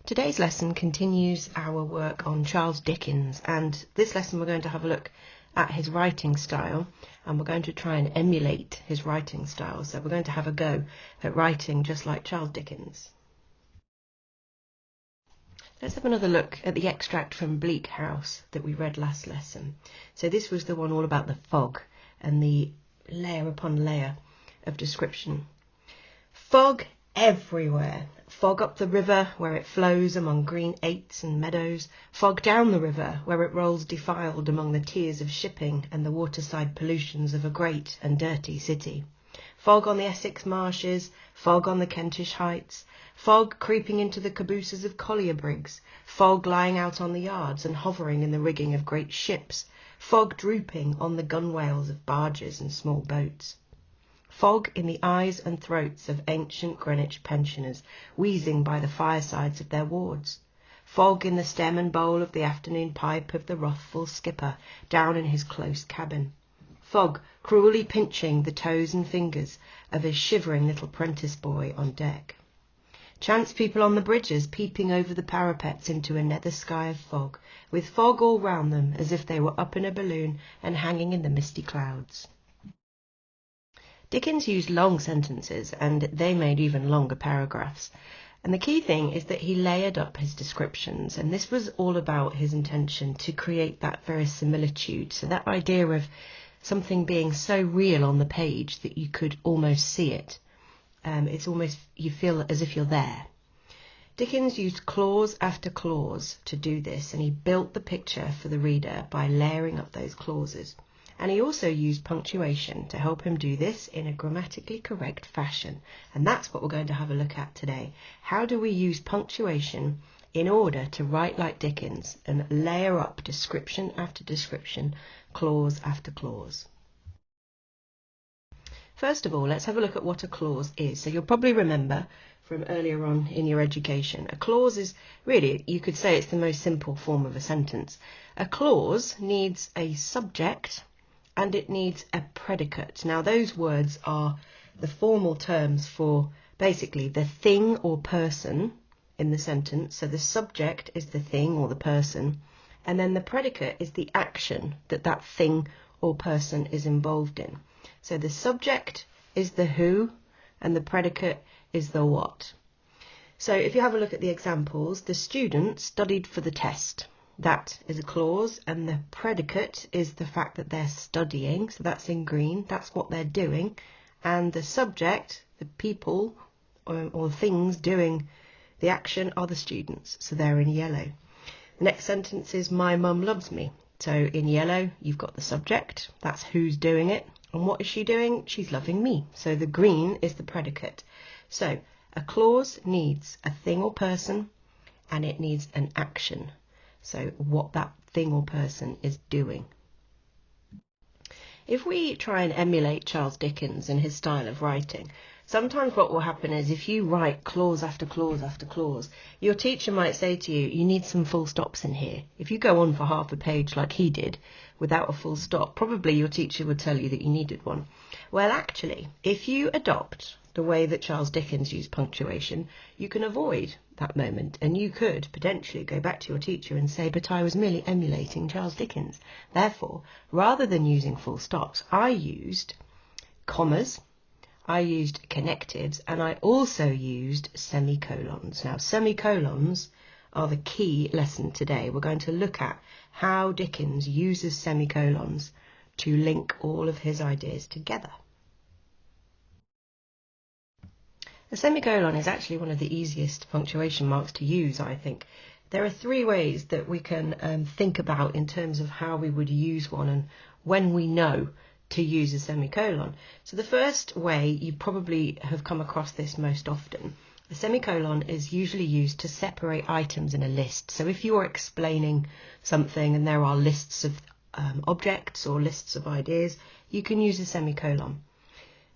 Today's lesson continues our work on Charles Dickens, and this lesson we're going to have a look at his writing style, and we're going to try and emulate his writing style. So we're going to have a go at writing just like Charles Dickens. Let's have another look at the extract from Bleak House that we read last lesson. So this was the one all about the fog and the layer upon layer of description. Fog everywhere. Fog up the river where it flows among green aits and meadows. Fog down the river where it rolls defiled among the tears of shipping and the waterside pollutions of a great and dirty city. Fog on the Essex marshes, fog on the Kentish heights, fog creeping into the cabooses of collier brigs, fog lying out on the yards and hovering in the rigging of great ships, fog drooping on the gunwales of barges and small boats. Fog in the eyes and throats of ancient Greenwich pensioners, wheezing by the firesides of their wards. Fog in the stem and bowl of the afternoon pipe of the wrathful skipper, down in his close cabin. Fog cruelly pinching the toes and fingers of his shivering little prentice boy on deck. Chance people on the bridges peeping over the parapets into a nether sky of fog, with fog all round them as if they were up in a balloon and hanging in the misty clouds. Dickens used long sentences, and they made even longer paragraphs. And the key thing is that he layered up his descriptions, and this was all about his intention to create that verisimilitude, so that idea of something being so real on the page that you could almost see it. It's almost, you feel as if you're there. Dickens used clause after clause to do this, and he built the picture for the reader by layering up those clauses. And he also used punctuation to help him do this in a grammatically correct fashion. And that's what we're going to have a look at today. How do we use punctuation in order to write like Dickens and layer up description after description, clause after clause? First of all, let's have a look at what a clause is. So you'll probably remember from earlier on in your education, a clause is really, you could say it's the most simple form of a sentence. A clause needs a subject and it needs a predicate. Now those words are the formal terms for basically the thing or person in the sentence. So the subject is the thing or the person, and then the predicate is the action that that thing or person is involved in. So the subject is the who and the predicate is the what. So if you have a look at the examples, the student studied for the test. That is a clause, and the predicate is the fact that they're studying, so that's in green, that's what they're doing, and the subject, the people or things doing the action are the students, so they're in yellow. The next sentence is my mum loves me, so in yellow you've got the subject, that's who's doing it, and what is she doing? She's loving me, so the green is the predicate. So a clause needs a thing or person, and it needs an action. So what that thing or person is doing. If we try and emulate Charles Dickens and his style of writing, sometimes what will happen is if you write clause after clause after clause, your teacher might say to you, you need some full stops in here. If you go on for half a page like he did without a full stop, probably your teacher would tell you that you needed one. Well, actually, if you adopt the way that Charles Dickens used punctuation, you can avoid that moment, and you could potentially go back to your teacher and say, but I was merely emulating Charles Dickens. Therefore, rather than using full stops, I used commas, I used connectives, and I also used semicolons. Now, semicolons are the key lesson today. We're going to look at how Dickens uses semicolons to link all of his ideas together. A semicolon is actually one of the easiest punctuation marks to use, I think. There are three ways that we can think about in terms of how we would use one and when we know to use a semicolon. So the first way, you probably have come across this most often. A semicolon is usually used to separate items in a list. So if you're explaining something and there are lists of objects or lists of ideas, you can use a semicolon.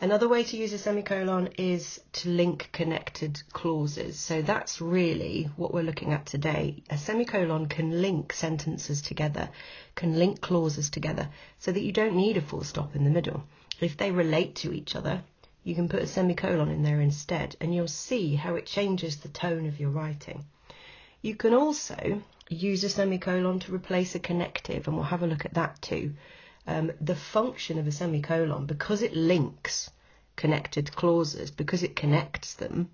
Another way to use a semicolon is to link connected clauses. So that's really what we're looking at today. A semicolon can link sentences together, can link clauses together, so that you don't need a full stop in the middle. If they relate to each other, you can put a semicolon in there instead, and you'll see how it changes the tone of your writing. You can also use a semicolon to replace a connective, and we'll have a look at that too. The function of a semicolon, because it links connected clauses, because it connects them,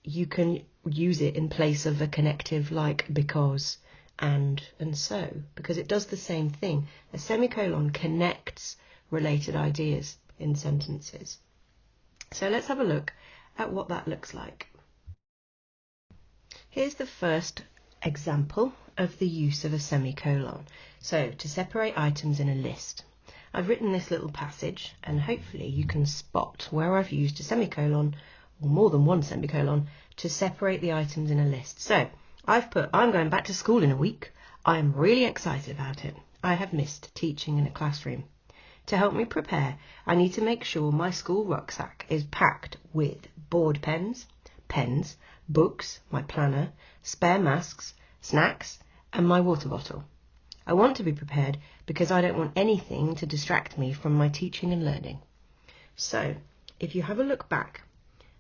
you can use it in place of a connective like because, and so, because it does the same thing. A semicolon connects related ideas in sentences. So let's have a look at what that looks like. Here's the first example of the use of a semicolon. So, to separate items in a list. I've written this little passage, and hopefully you can spot where I've used a semicolon, or more than one semicolon, to separate the items in a list. So, I've put, I'm going back to school in a week. I am really excited about it. I have missed teaching in a classroom. To help me prepare, I need to make sure my school rucksack is packed with board pens, books, my planner, spare masks, snacks, and my water bottle. I want to be prepared because I don't want anything to distract me from my teaching and learning. So, if you have a look back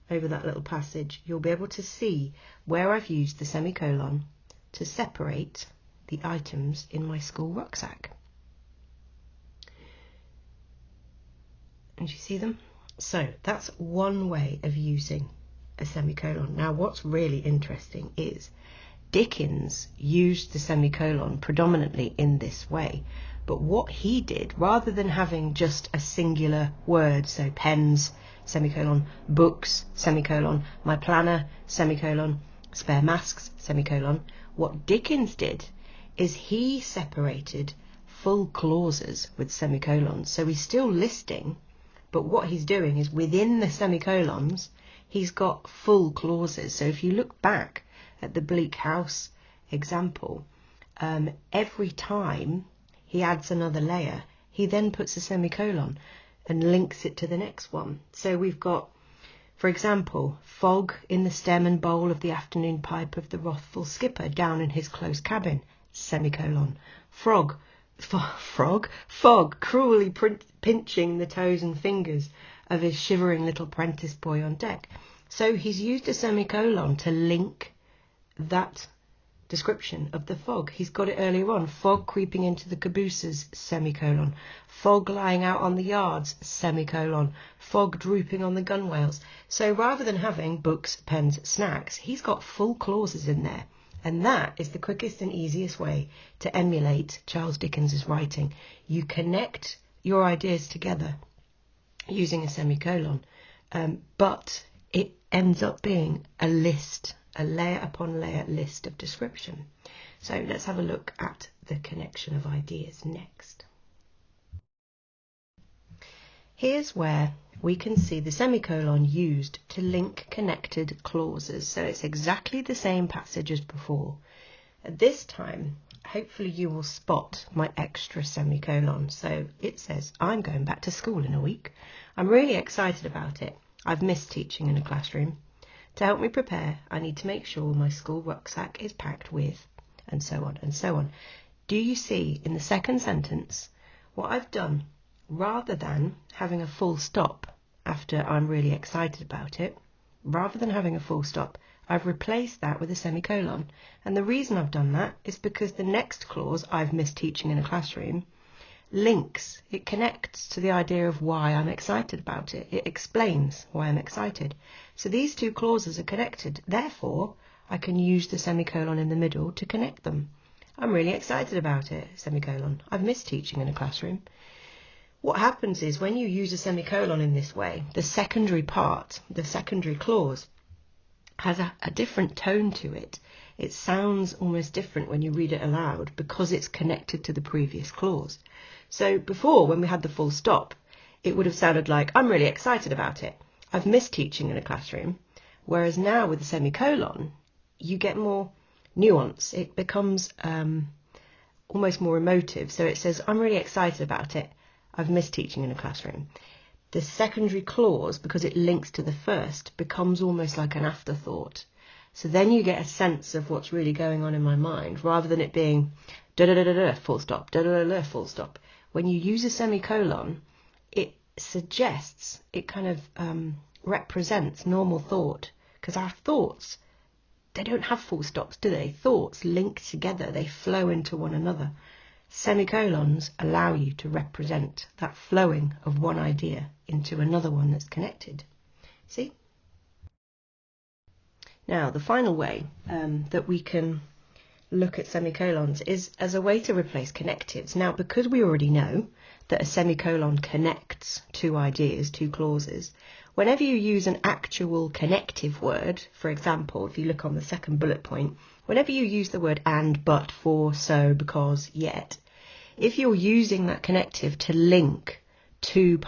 over that little passage, you'll be able to see where I've used the semicolon to separate the items in my school rucksack. And you see them? So, that's one way of using a semicolon. Now, what's really interesting is Dickens used the semicolon predominantly in this way, but what he did, rather than having just a singular word, so pens, semicolon, books, semicolon, my planner, semicolon, spare masks, semicolon, what Dickens did is he separated full clauses with semicolons. So he's still listing, but what he's doing is within the semicolons he's got full clauses. So if you look back at the bleak house example, every time he adds another layer, he then puts a semicolon and links it to the next one. So we've got, for example, fog in the stem and bowl of the afternoon pipe of the wrathful skipper down in his close cabin, semicolon. Fog cruelly pinching the toes and fingers of his shivering little prentice boy on deck. So he's used a semicolon to link that description of the fog. He's got it earlier on. Fog creeping into the cabooses, semicolon. Fog lying out on the yards, semicolon. Fog drooping on the gunwales. So rather than having books, pens, snacks, he's got full clauses in there. And that is the quickest and easiest way to emulate Charles Dickens's writing. You connect your ideas together using a semicolon, but it ends up being a list, a layer upon layer list of description. So let's have a look at the connection of ideas next. Here's where we can see the semicolon used to link connected clauses. So it's exactly the same passage as before. At this time, hopefully you will spot my extra semicolon. So it says, I'm going back to school in a week. I'm really excited about it. I've missed teaching in a classroom. To help me prepare, I need to make sure my school rucksack is packed with, and so on and so on. Do you see in the second sentence what I've done? Rather than having a full stop after I'm really excited about it, rather than having a full stop, I've replaced that with a semicolon. And the reason I've done that is because the next clause, I've missed teaching in a classroom, links, it connects to the idea of why I'm excited about it. It explains why I'm excited. So these two clauses are connected. Therefore, I can use the semicolon in the middle to connect them. I'm really excited about it, semicolon. I've missed teaching in a classroom. What happens is when you use a semicolon in this way, the secondary part, the secondary clause, has a different tone to it. It sounds almost different when you read it aloud because it's connected to the previous clause. So before, when we had the full stop, it would have sounded like, I'm really excited about it. I've missed teaching in a classroom. Whereas now with the semicolon, you get more nuance. It becomes almost more emotive. So it says, I'm really excited about it. I've missed teaching in a classroom. The secondary clause, because it links to the first, becomes almost like an afterthought. So then you get a sense of what's really going on in my mind, rather than it being da-da-da-da-da, full stop, da-da-da-da, full stop. When you use a semicolon, it suggests, it kind of represents normal thought, because our thoughts they don't have full stops, do they? Thoughts link together, they flow into one another. Semicolons allow you to represent that flowing of one idea into another one that's connected. See? Now, the final way that we can look at semicolons is as a way to replace connectives. Now, because we already know that a semicolon connects two ideas, two clauses, whenever you use an actual connective word, for example, if you look on the second bullet point, whenever you use the word and, but, for, so, because, yet, if you're using that connective to link two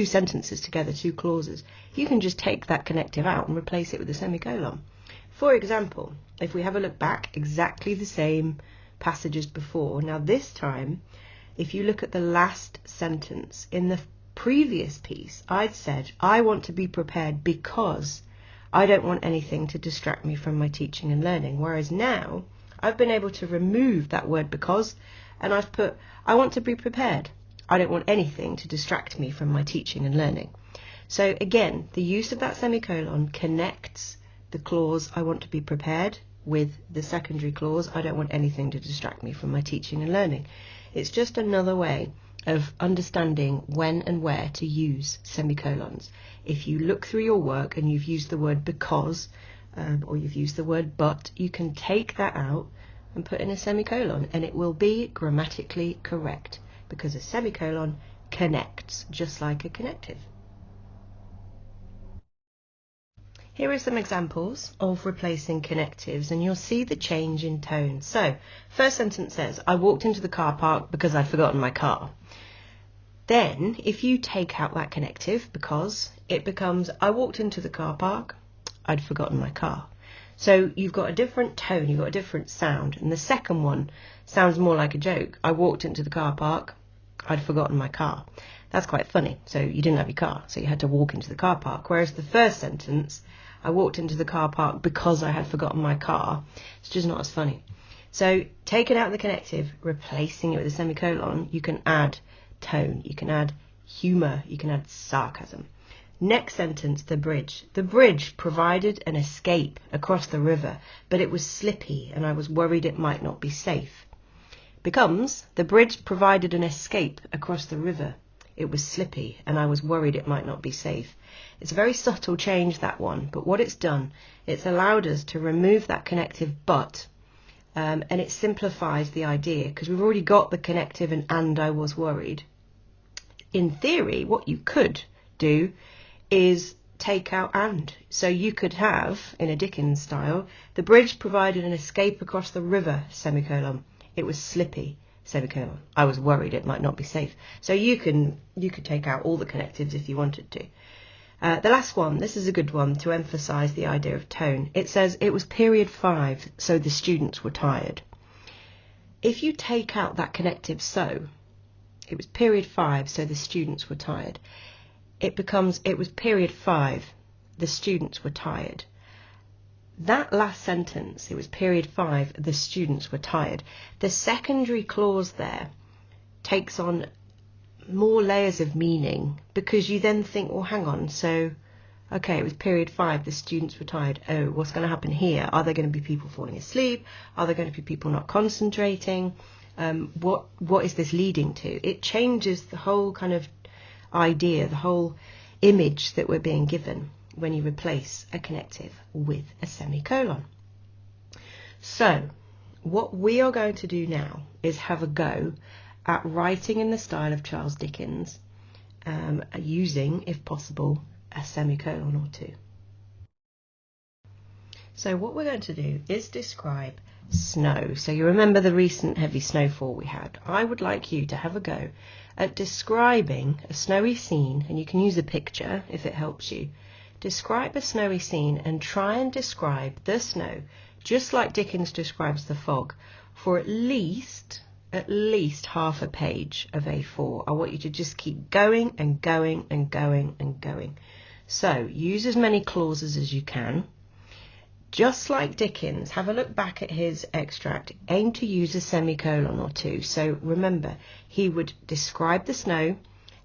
sentences together, two clauses, you can just take that connective out and replace it with a semicolon. For example, if we have a look back, exactly the same passage as before. Now this time, if you look at the last sentence, in the previous piece, I'd said, I want to be prepared because I don't want anything to distract me from my teaching and learning. Whereas now, I've been able to remove that word because, and I've put, I want to be prepared. I don't want anything to distract me from my teaching and learning. So again, the use of that semicolon connects the clause, I want to be prepared, with the secondary clause, I don't want anything to distract me from my teaching and learning. It's just another way of understanding when and where to use semicolons. If you look through your work and you've used the word because, or you've used the word but, you can take that out and put in a semicolon, and it will be grammatically correct, because a semicolon connects, just like a connective. Here are some examples of replacing connectives, and you'll see the change in tone. So, first sentence says, I walked into the car park because I'd forgotten my car. Then, if you take out that connective, because, it becomes, I walked into the car park, I'd forgotten my car. So you've got a different tone, you've got a different sound. And the second one sounds more like a joke. I walked into the car park, I'd forgotten my car. That's quite funny. So you didn't have your car, so you had to walk into the car park. Whereas the first sentence, I walked into the car park because I had forgotten my car, it's just not as funny. So taking out the connective, replacing it with a semicolon, you can add tone, you can add humour, you can add sarcasm. Next sentence, the bridge. The bridge provided an escape across the river, but it was slippy and I was worried it might not be safe. Becomes, the bridge provided an escape across the river. It was slippy and I was worried it might not be safe. It's a very subtle change, that one, but what it's done, it's allowed us to remove that connective but, and it simplifies the idea because we've already got the connective and I was worried. In theory, what you could do is take out and. So you could have, in a Dickens style, the bridge provided an escape across the river, semicolon. It was slippy, semicolon. I was worried it might not be safe. So you could take out all the connectives if you wanted to. The last one, this is a good one to emphasise the idea of tone. It says, it was period 5, so the students were tired. If you take out that connective so, it was period 5, so the students were tired. It becomes, it was period 5, the students were tired. That last sentence, it was period 5, the students were tired. The secondary clause there takes on more layers of meaning, because you then think, well, hang on, so, okay, it was period 5, the students were tired. Oh, what's going to happen here? Are there going to be people falling asleep? Are there going to be people not concentrating? What is this leading to? It changes the whole kind of idea, the whole image that we're being given when you replace a connective with a semicolon. So what we are going to do now is have a go at writing in the style of Charles Dickens, using, if possible, a semicolon or two. So what we're going to do is describe snow. So you remember the recent heavy snowfall we had. I would like you to have a go at describing a snowy scene, and you can use a picture if it helps you. Describe a snowy scene and try and describe the snow just like Dickens describes the fog for at least half a page of A4. I want you to just keep going and going and going and going. So use as many clauses as you can. Just like Dickens, have a look back at his extract. Aim to use a semicolon or two. So remember, he would describe the snow,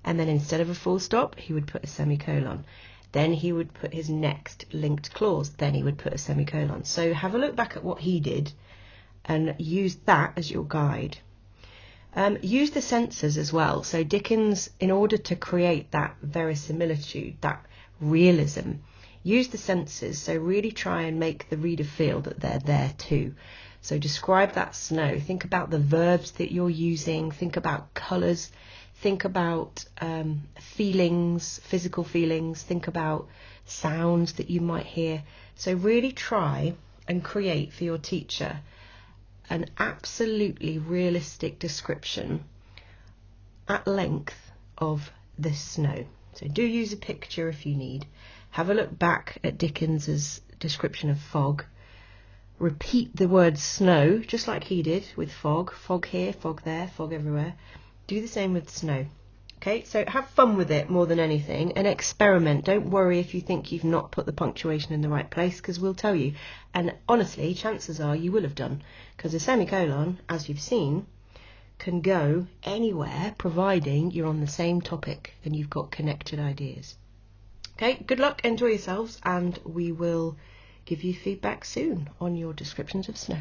and then instead of a full stop, he would put a semicolon. then he would put his next linked clause, then he would put a semicolon. So have a look back at what he did and use that as your guide. Use the senses as well. So Dickens, in order to create that verisimilitude, that realism, use the senses. So really try and make the reader feel that they're there too. So describe that snow. Think about the verbs that you're using. Think about colours. Think about feelings, physical feelings. Think about sounds that you might hear. So really try and create for your teacher an absolutely realistic description at length of this snow. So do use a picture if you need. Have a look back at Dickens's description of fog. Repeat the word snow, just like he did with fog. Fog here, fog there, fog everywhere. Do the same with snow. Okay, so have fun with it more than anything and experiment. Don't worry if you think you've not put the punctuation in the right place, because we'll tell you. And honestly, chances are you will have done, because a semicolon, as you've seen, can go anywhere providing you're on the same topic and you've got connected ideas. Okay, good luck, enjoy yourselves, and we will give you feedback soon on your descriptions of snow.